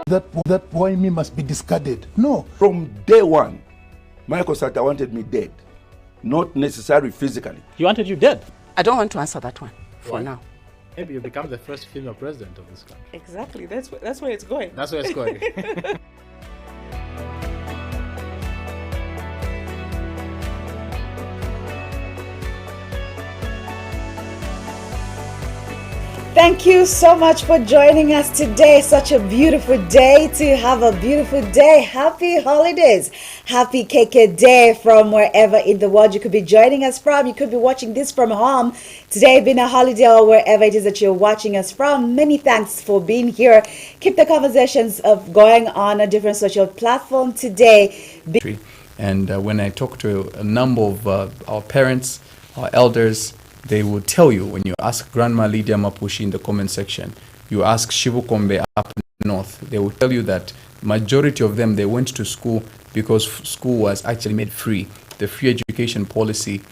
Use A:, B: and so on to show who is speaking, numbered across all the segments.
A: that boy me must be discarded. No.
B: From day one, Michael Sata wanted me dead, not necessarily physically.
C: He wanted you dead?
D: I don't want to answer that one for
C: Why?
D: now.
C: Maybe you become the first female president of this country.
D: Exactly. That's where it's going.
C: That's where it's going.
E: Thank you so much for joining us today. Such a beautiful day to have a beautiful day. Happy holidays. Happy KK Day from wherever in the world you could be joining us from. You could be watching this from home. Today being a holiday or wherever it is that you're watching us from. Many thanks for being here. Keep the conversations of going on a different social platform today.
F: And when I talk to a number of our parents, our elders, they will tell you, when you ask Grandma Lydia Mapushi in the comment section, you ask Shivu Kombe up north, they will tell you that majority of them, they went to school because school was actually made free. The free education policy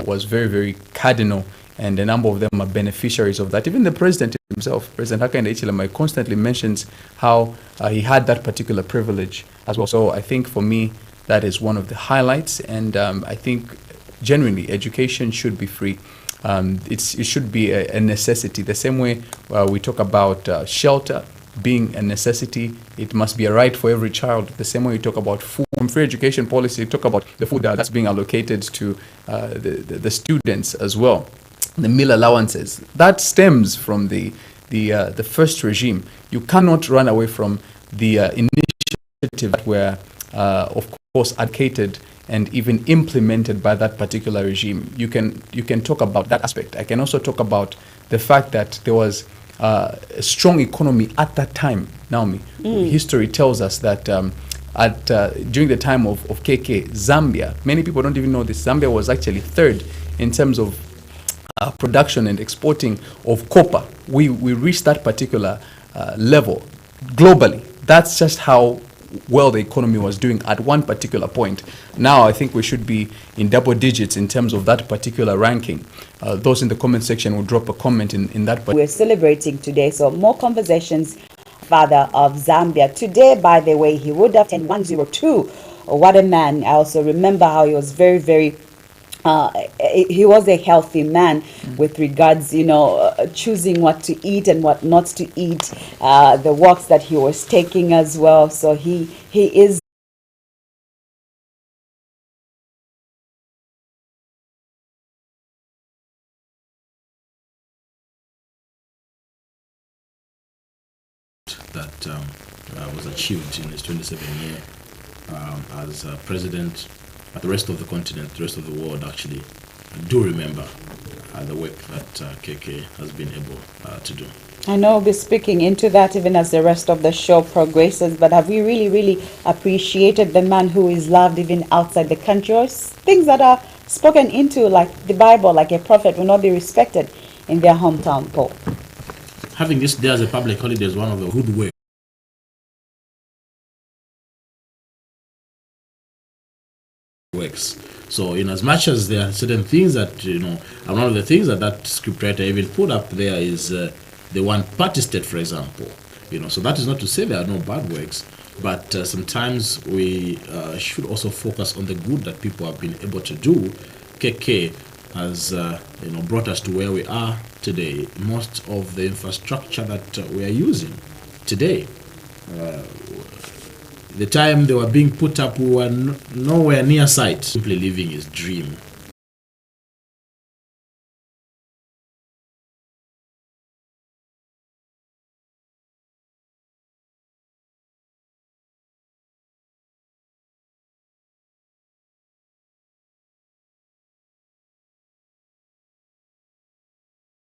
F: was very, very cardinal, and a number of them are beneficiaries of that. Even the president himself, President Hakainde Hichilema, constantly mentions how he had that particular privilege as well. So I think for me, that is one of the highlights, and I think genuinely, education should be free. It should be a necessity. The same way we talk about shelter being a necessity, it must be a right for every child. The same way we talk about food. From free education policy, we talk about the food that's being allocated to the students as well. The meal allowances. That stems from the first regime. You cannot run away from the initiative that were, of course, advocated and even implemented by that particular regime. You can talk about that aspect. I can also talk about the fact that there was a strong economy at that time. Naomi, history tells us that during the time of KK, Zambia, many people don't even know this, Zambia was actually third in terms of production and exporting of copper. We reached that particular level globally. That's just how well the economy was doing at one particular point. Now I think we should be in double digits in terms of that particular ranking. Those in the comment section will drop a comment in that.
E: We're celebrating today, so more conversations. Father of Zambia. Today, by the way, he would have 102. What a man. I also remember how he was very, very he was a healthy man with regards, choosing what to eat and what not to eat, the walks that he was taking as well. So he is
G: that was achieved in his 27th year as president. But the rest of the continent, the rest of the world actually do remember the work that KK has been able to do.
E: I know we'll be speaking into that even as the rest of the show progresses, but have we really, really appreciated the man who is loved even outside the country? Or things that are spoken into, like the Bible, like a prophet, will not be respected in their hometown, Paul?
G: Having this day as a public holiday is one of the good ways. Works. So in as much as there are certain things that, and one of the things that scriptwriter even put up there is the one party state, for example. So that is not to say there are no bad works, but sometimes we should also focus on the good that people have been able to do. KK has brought us to where we are today. Most of the infrastructure that we are using today, the time they were being put up, we were nowhere near site. Simply living his dream.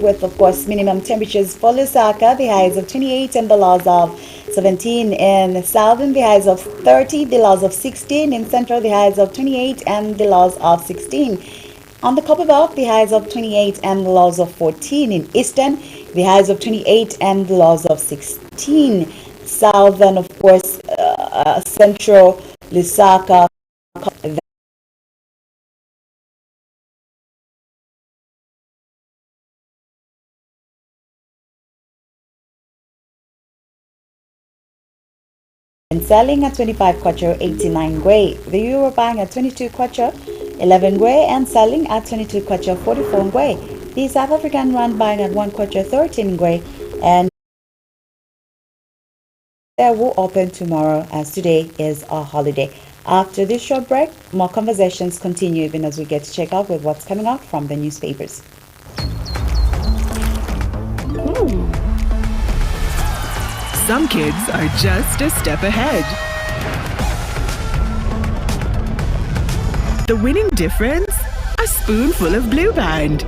E: With, of course, minimum temperatures for Lusaka, the highs of 28 and the lows of 17 in Southern, the highs of 30, the lows of 16 in Central, the highs of 28 and the lows of 16. On the Copperbelt, the highs of 28 and the lows of 14 in Eastern, the highs of 28 and the lows of 16. Southern, of course, Central, Lusaka, and selling at 25 kwacha 89 gwe. The euro buying at 22 kwacha 11 gwe and selling at 22 kwacha 44 gwe. The South African rand buying at 1 kwacha 13 gwe, and they will open tomorrow as today is a holiday. After this short break, more conversations continue even as we get to check out with what's coming out from the newspapers.
H: Some kids are just a step ahead. The winning difference? A spoonful of Blue Band.